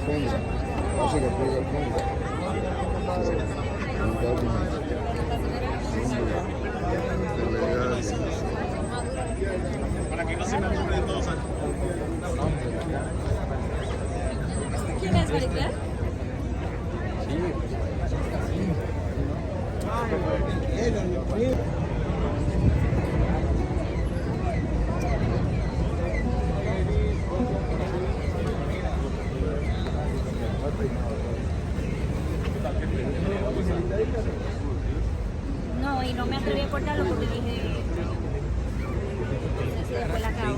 fondo. Así que pega el fondo. Para que no se me aburre todos. ¿Quién es Maricler? No, y no me atreví a cortarlo porque dije, no sé si después la acabo.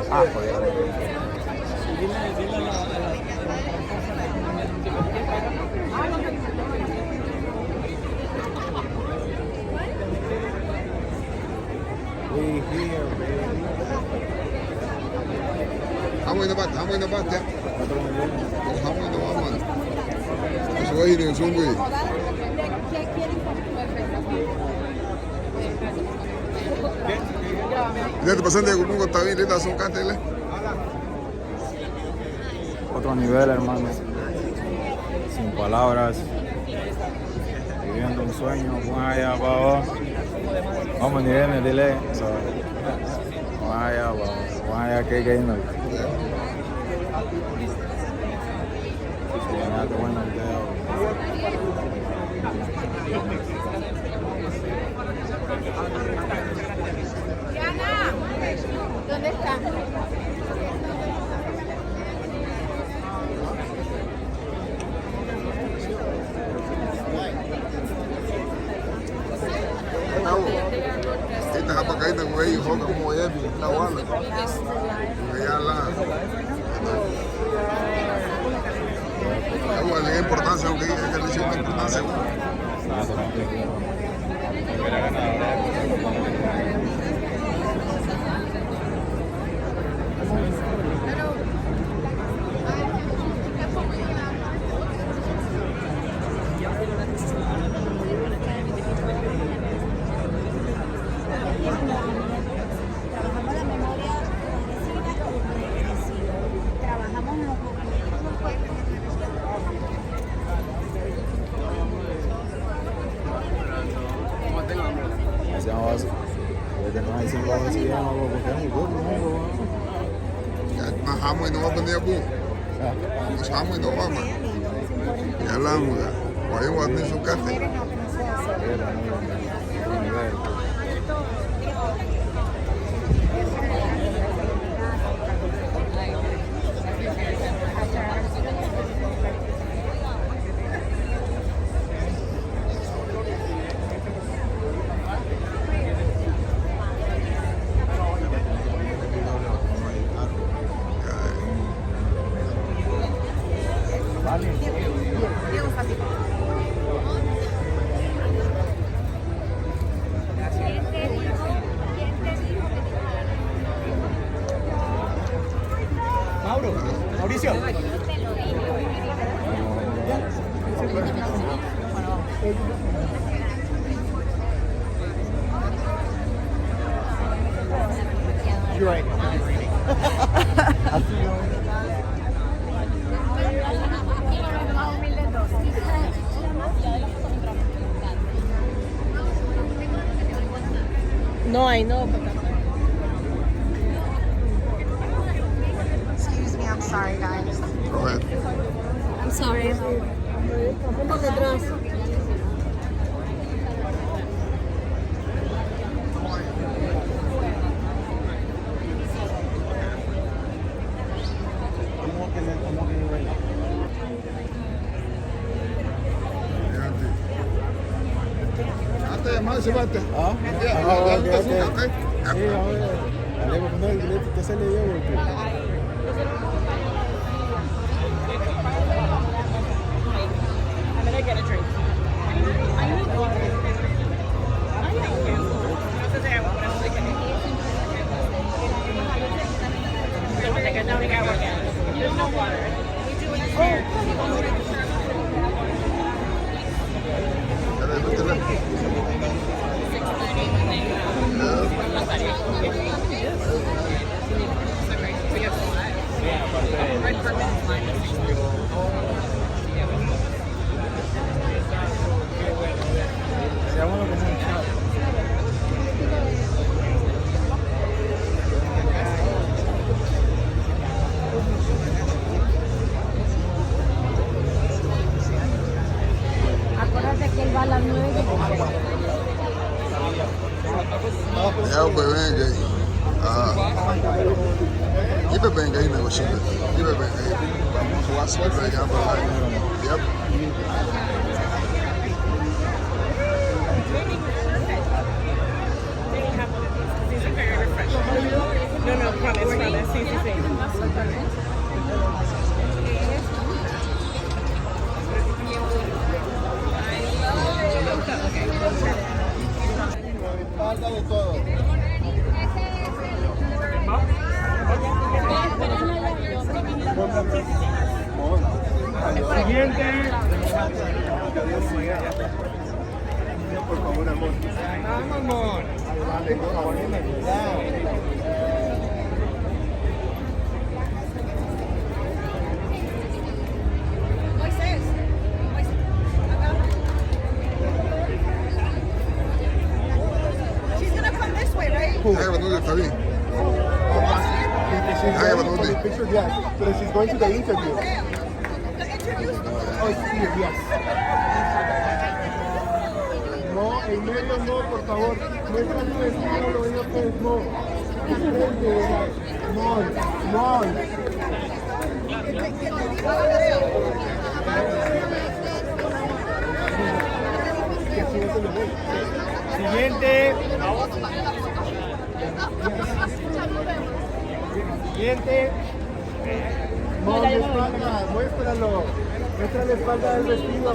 Ah, joder. How many about that? How many about man? Eso ahí en son güey. Ya te pasan de Gurungo está bien, le son carteles. Otro nivel, hermano. Sin palabras. Viviendo un sueño. Vamos allá abajo. Vamos, ni viene, dile. Vamos allá abajo. Vamos allá, que no. Qué bueno el video. ¿Dónde está? Esta para caer en güey, joga como es, la bala. Ya la. Igual es importancia, aunque hay que decir la importancia. Trabajamos la memoria trabajamos los Hamo y no va a poner a bu. Hamo y no va más. Ya la muda. Oye, voy a tener su cate. Mauricio. You're right. No, I know, but Excuse me, I'm sorry, guys. Go ahead. I'm sorry. un poco atrás. más se bate. ¿Ah? Yeah, Ah, dale ok, un ok. azúcar, ¿eh? Sí, vamos a ver. Dale, pues, no, el billete que se le dio, porque... I'm gonna get a drink. I need water. There's no water. Dale, métele. Seámoslo como un chat. Acuérdate que él va a las 9 de Ya, pues venga ahí. Keep it venga ahí, negotiate. Keep it venga ahí. So what's what right now, but like, yep. No, no, promise. Sí, sí, sí. Falta de todo. Siguiente. Por favor, amor. Vamos, amor. Dale, por favor, She's gonna come this way, right? Ya, Manuel, está bien. She's going for the picture, yes. But she's going to the interview. Oh, it's here, yes. No, en medio no, por favor. Muestra tu vestido, lo veo que es no. No, no. Siguiente. Siguiente. No, la espalda, muéstralo. Muestra la espalda del vestido.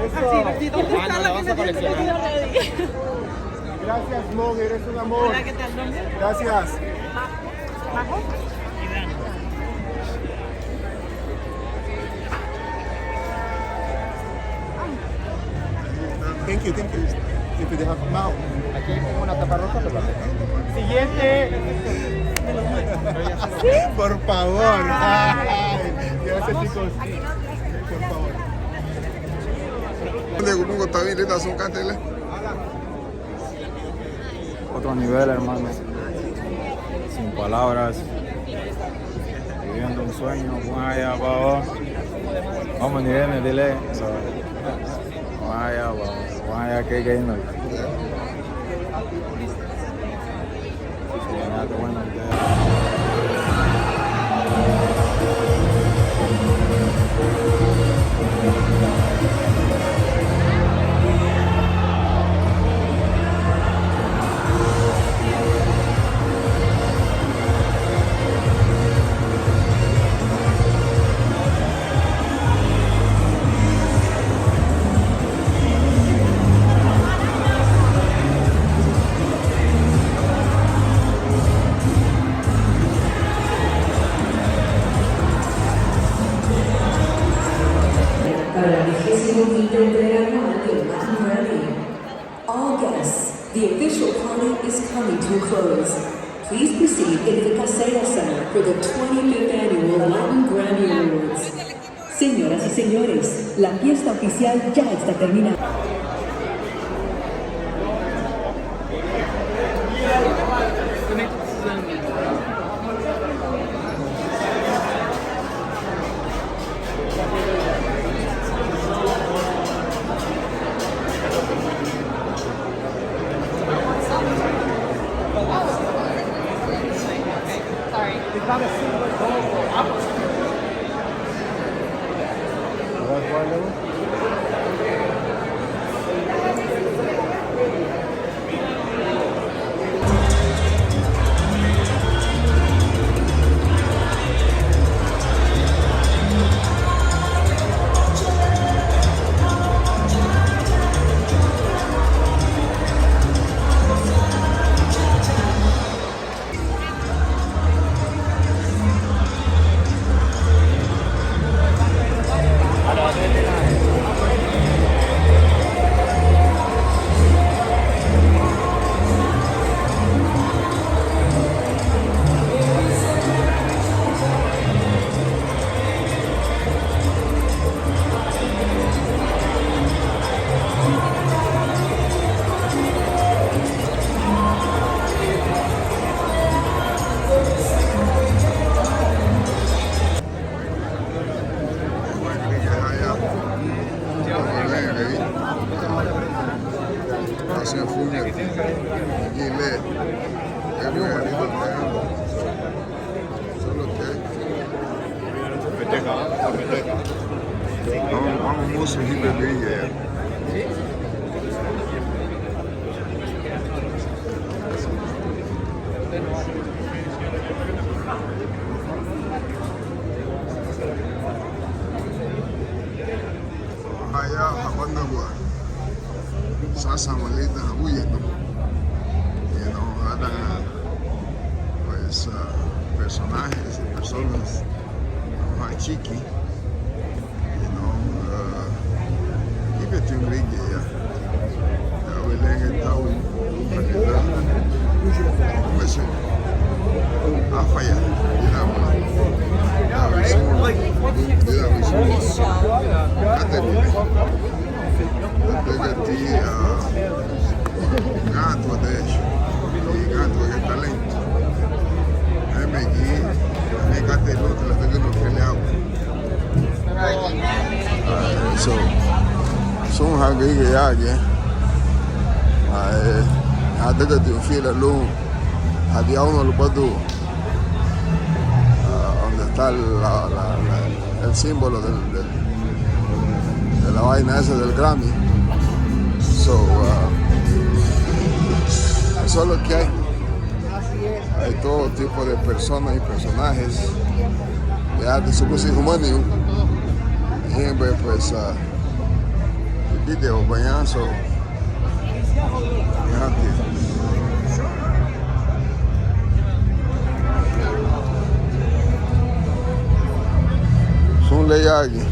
Eso. Ah, no, la vas a coleccionar. Gracias, Mon, eres un amor. Hola, ¿qué tal, nombre? Gracias. ¿Bajo? Thank you, thank you. If you have now. Aquí tengo una tapa roja, pero Siguiente. por favor. Ay, gracias, chicos. Por favor. ¿Dónde Gupungo está bien? ¿Le das un cartel? Otro nivel, hermano. Sin palabras. Viviendo un sueño. Vamos allá abajo. Vamos, ni viene, dile. Vamos allá abajo. Vamos allá, que hay no. Bueno, Para la 25ª entrega anual del Latin Grammy. All guests, the official party is coming to a close. Please proceed into the Casella Center for the 25th Annual Latin Grammy Awards. Señoras y señores, la fiesta oficial ya está terminada. sen fungerar. Gille. Jag vill ha lite mer. Solo que. Vamos moço de bebê. Allá habang gua. Sasa malita na uyan. Ada pues personajes y personas más chiqui. Ibe ting rigi ya. Ya welenge tau kanila. Pues afaya. Gato deixa e gato é talento. É megui, é gateloto, la tengo no peleado. So hagi ya ya. Ada que tu fila lo había uno lo puedo donde está el símbolo de la vaina esa del Grammy. Eso es lo que hay. Hay todo tipo de personas y personajes de su música humana y pues video bañazo son leyagi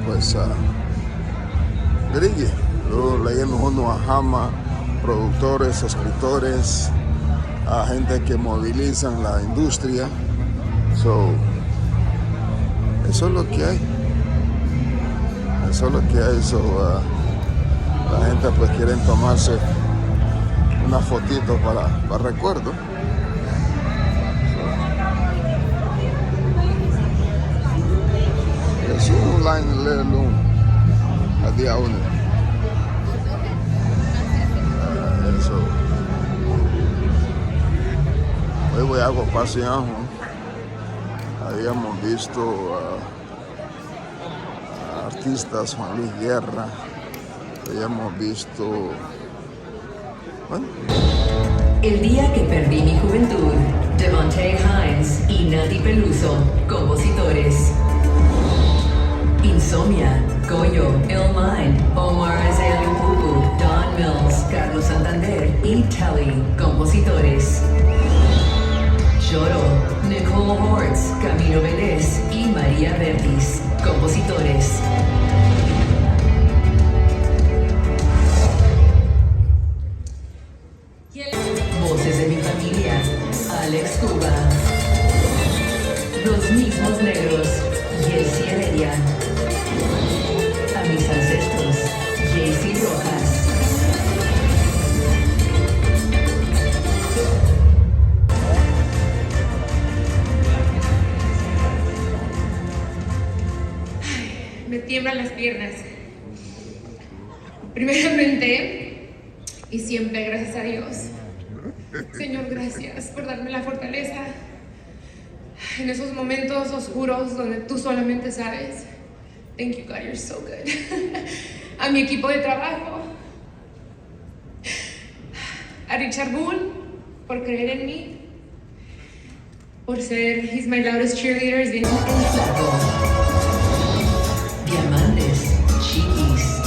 pues Grigi, lo leemos uno a Hama, productores, escritores, a gente que movilizan la industria. Eso es lo que hay. Eso es lo que hay. La gente pues quieren tomarse una fotito para recuerdo. Es un line leerlo a día uno. Eso. Hoy voy a pasear. Habíamos visto artistas, Juan Luis Guerra. Habíamos visto. Bueno. El día que perdí mi juventud, Devontae Hines y Nati Peluso, compositores. Insomnia, Goyo, Illmind, Omar Azayalupupu, Don Mills, Carlos Santander y Telly, compositores. Lloro, Nicole Hortz, Camilo Vélez y María Vertis, compositores. Voces de mi familia, Alex Cuba. Los mismos negros, Jessy Heredia. A mis ancestros, Jaycee Rojas. Me tiemblan las piernas. Primeramente y siempre gracias a Dios. Señor, gracias por darme la fortaleza en esos momentos oscuros donde tú solamente sabes. Thank you, God, you're so good. A mi equipo de trabajo, a Richard Bull por creer en mí, por ser he's my loudest cheerleader. El Flaco. Diamantes, Chiquis.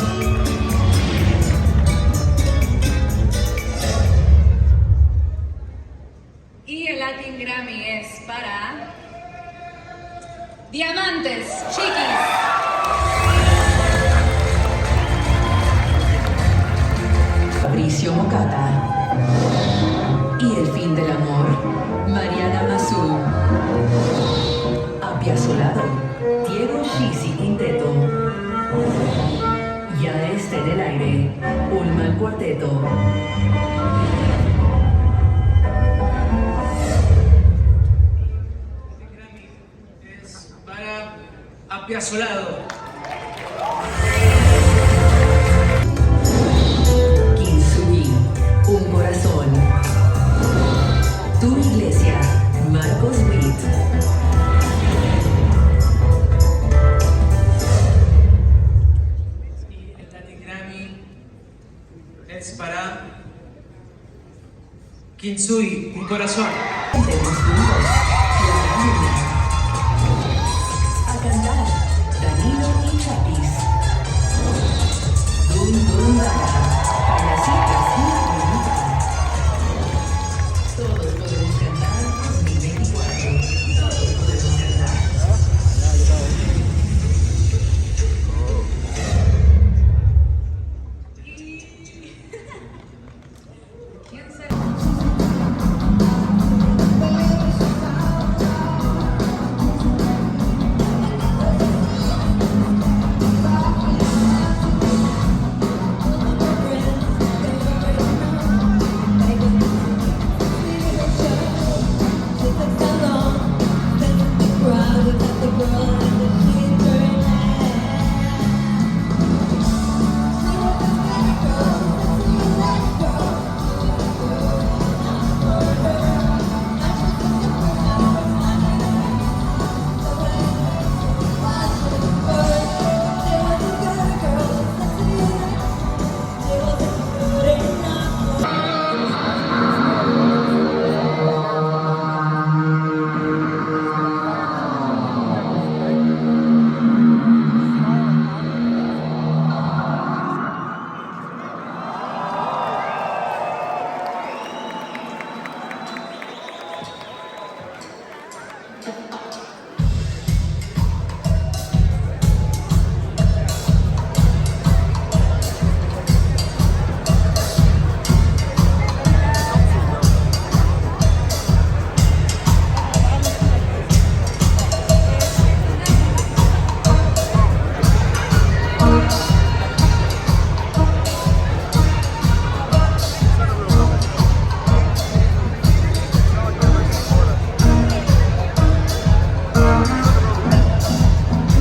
Y el Latin Grammy es para Diamantes, Chiquis. Fabricio Mocata. Y el fin del amor, Mariana Mazú. Apiazolado, Diego Shisi Quinteto. Ya está en el aire, Ulman Cuarteto. Es para Apiazolado. es para Kinsui, un corazón. A cantar, Danilo y Chapis. Dum Dum Dada, Payasitas y Bonita. Todos podemos cantar 2024. Todos podemos cantar.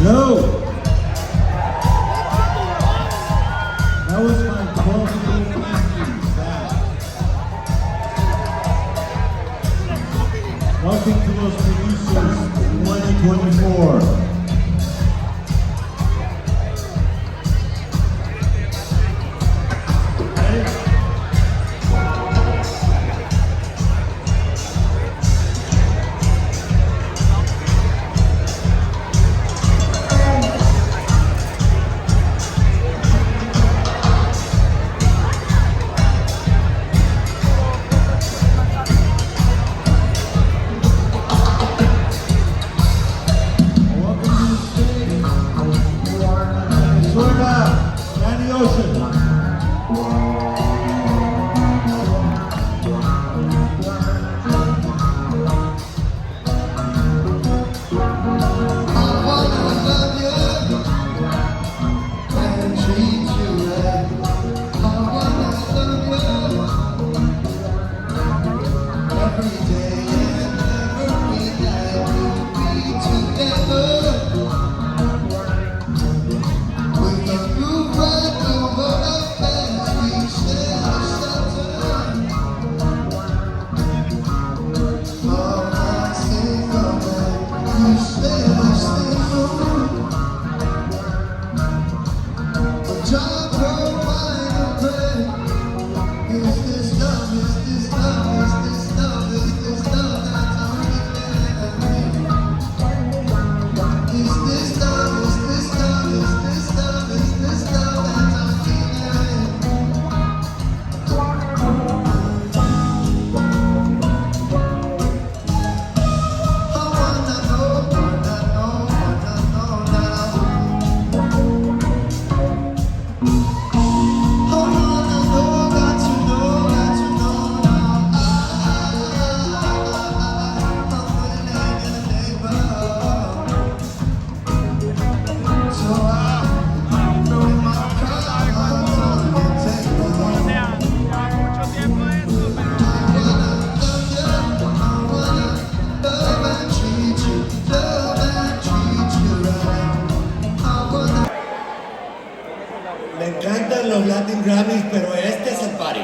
Hello. That was my 12-day back. Welcome to Los Producers 2024. Me encantan los Latin Grammys, pero este es el party.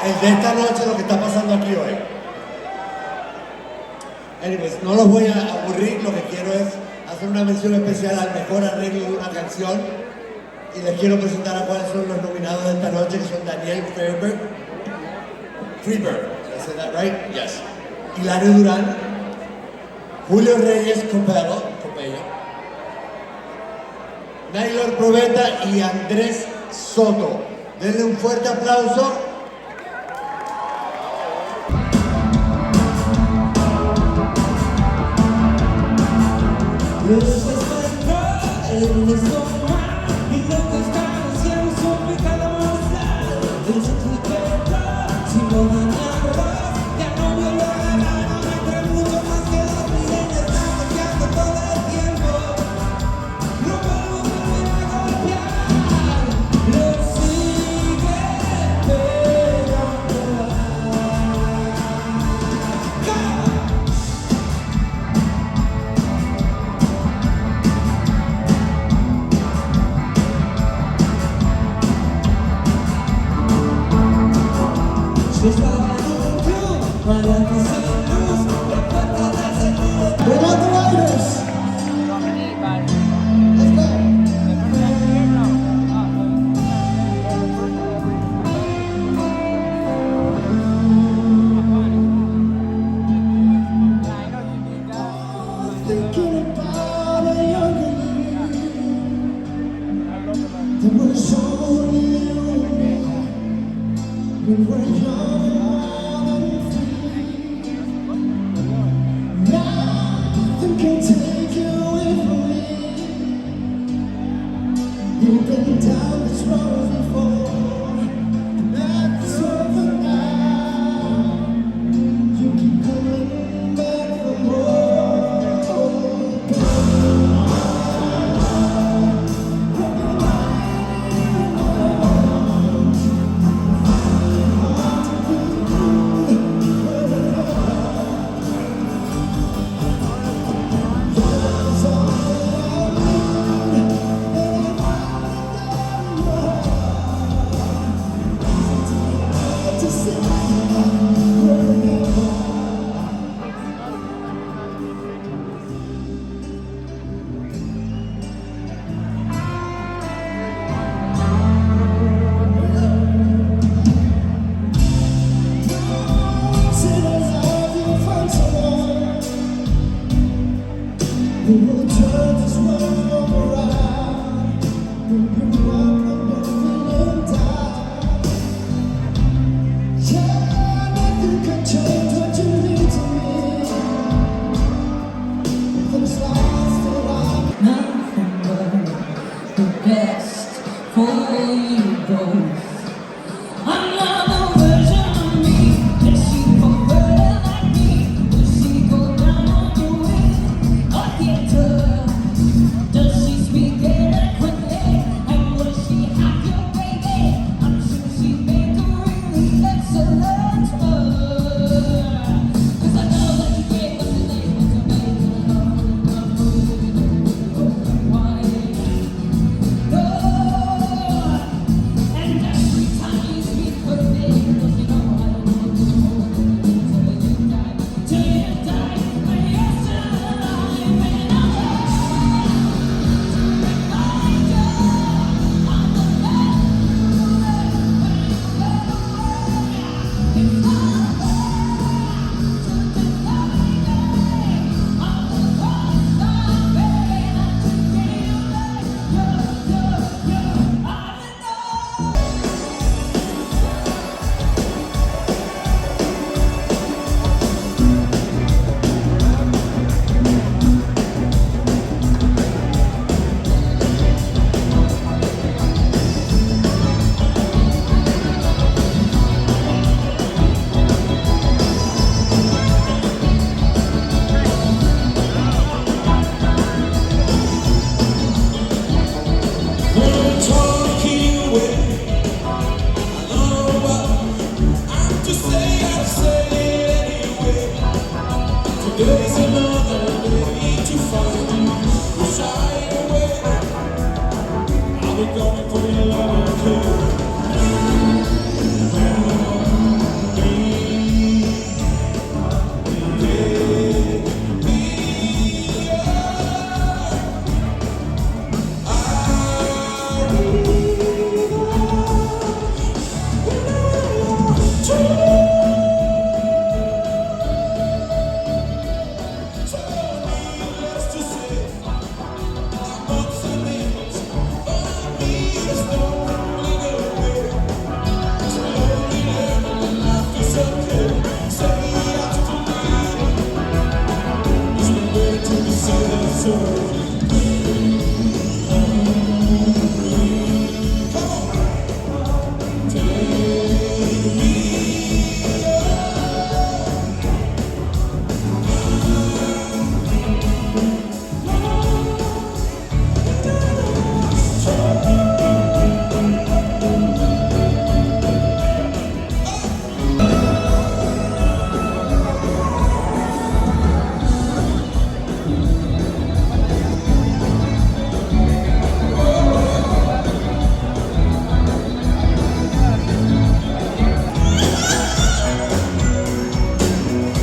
El de esta noche, lo que está pasando aquí hoy. Anyways, no los voy a aburrir, lo que quiero es hacer una mención especial al mejor arreglo de una canción. Y les quiero presentar a cuáles son los nominados de esta noche, que son Daniel Freberg. Is that right? Yes. Hilario Durán, Julio Reyes Copello, Naylor Probeta y Andrés Soto. Denle un fuerte aplauso.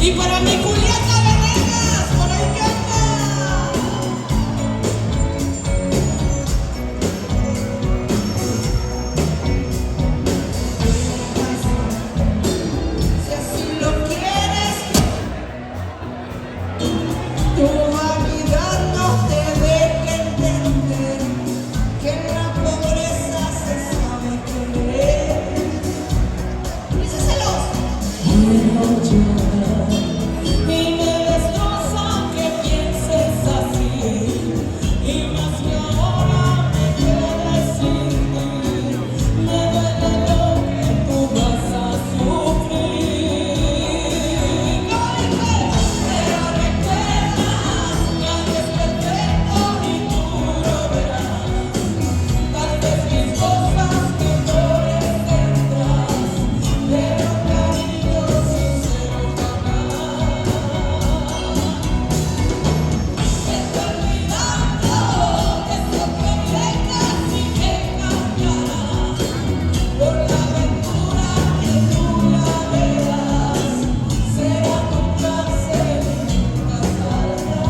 Y para mi Julieta Venegas, por ahí que si así lo quieres, tu vanidad no te deja entender que en la pobreza se sabe querer. Díceselos. Y me destroza que pienses así, y más que ahora me quedes sin ti. Me duele lo que tú vas a sufrir. Pero recuerda, nadie es perfecto y tú lo verás. Tal vez mis cosas que flores tendrás, pero cariño sincero jamás. Estoy olvidando eso que dejas y que cambiará por la aventura que tú la verás. Será tu cáncer y nunca saldrá.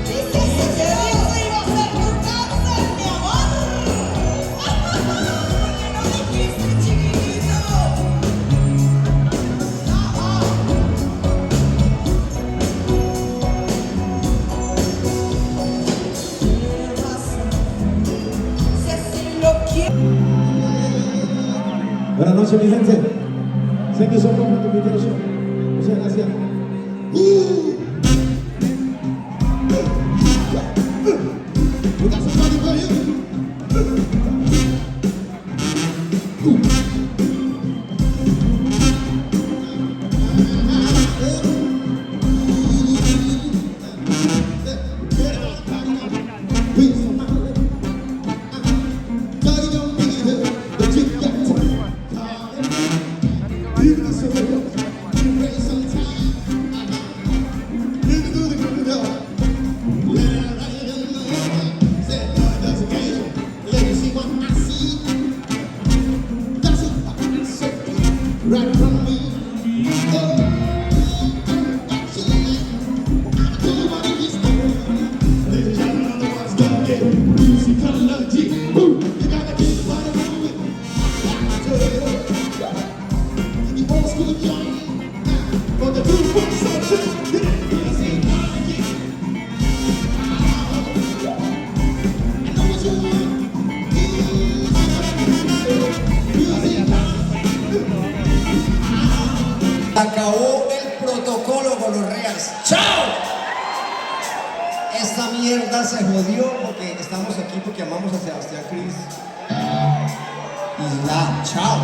Dices que te digo iba a ser tu cáncer, mi amor. Porque no dijiste chiquitito. Si así lo quieres. Buenas noches, mi gente. Sé que son como tu invitación. Muchas gracias. We got somebody for you. Right from me. Acabó el protocolo, gonorreas. ¡Chao! Esta mierda se jodió porque estamos aquí porque amamos a Sebastián Cris. Y nada, chao.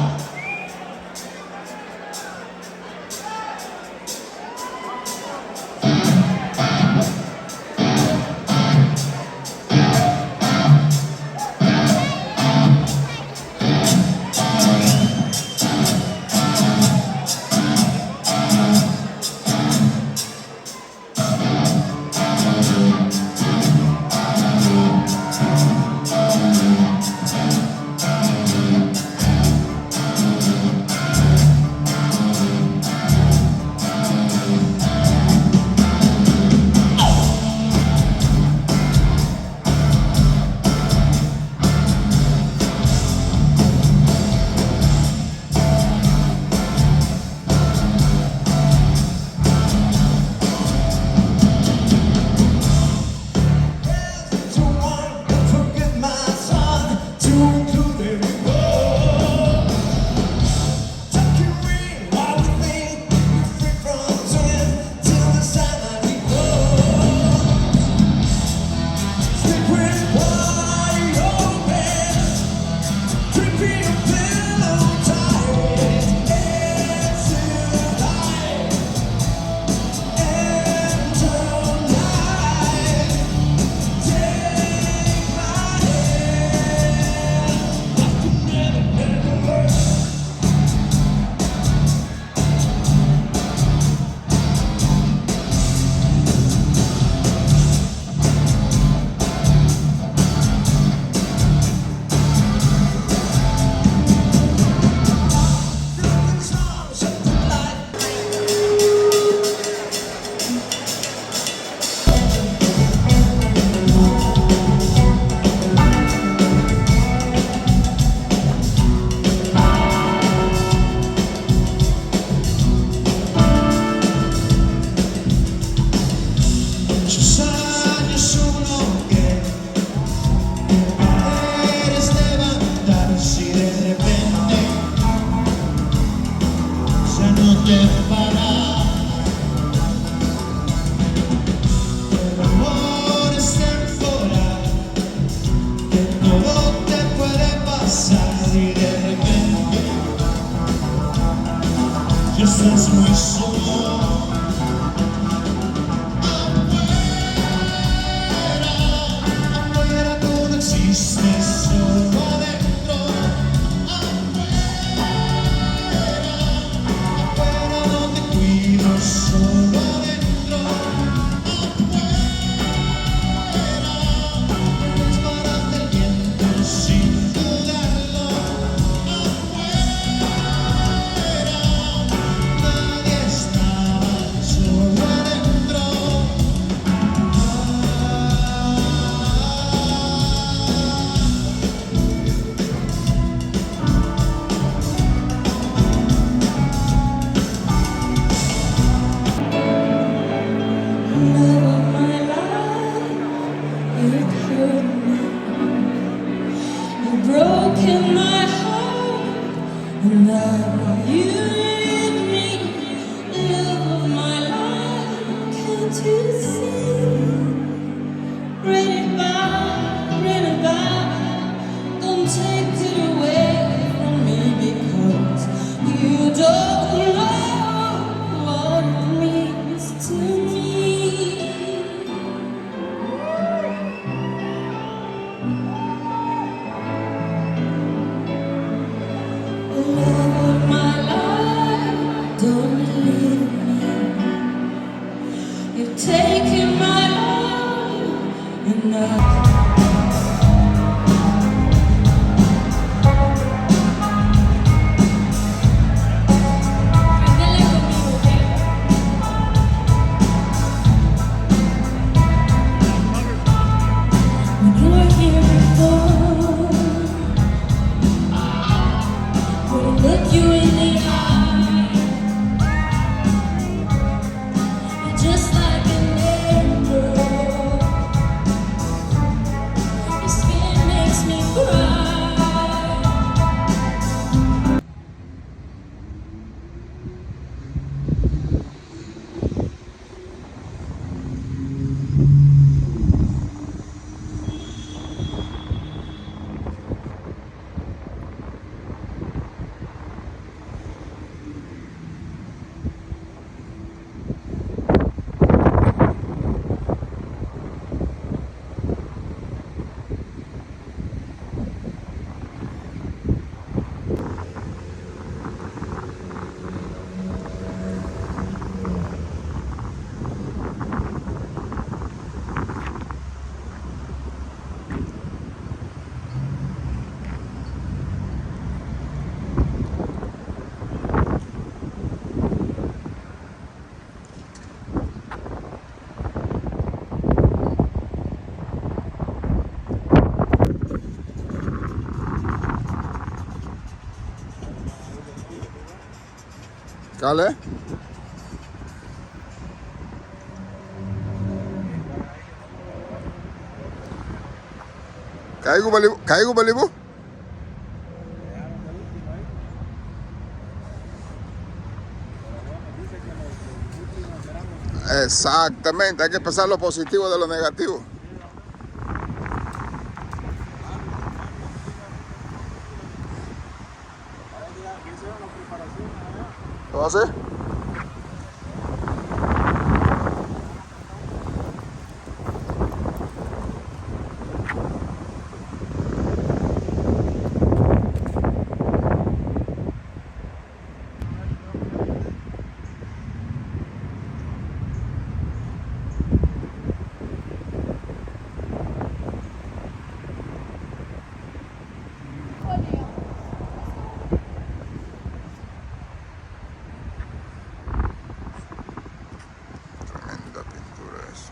it hurt me. You've broken my heart, and now you leave me, love of my life. Can't you see? Bring it back, don't take it away from me, because you don't know what it means to me. Love of my life, don't leave me. You've taken my life, and now you were here before. When I look you in the eye, you're just like an angel. Your skin makes me cry. Kale? Kaigo balibu? Exactamente, hay que pasar lo positivo de lo negativo. ¿Lo va a hacer? Tremenda pintura eso.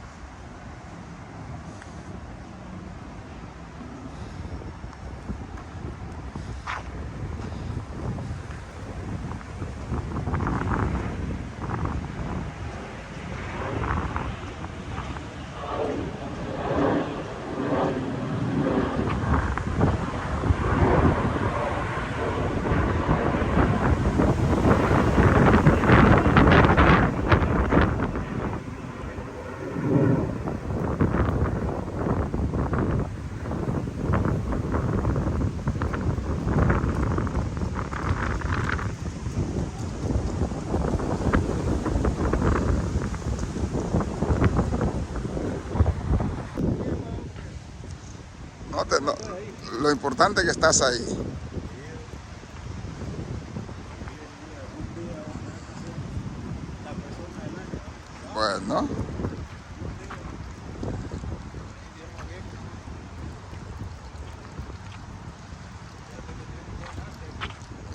No, lo importante es que estás ahí. Bueno.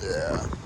Yeah.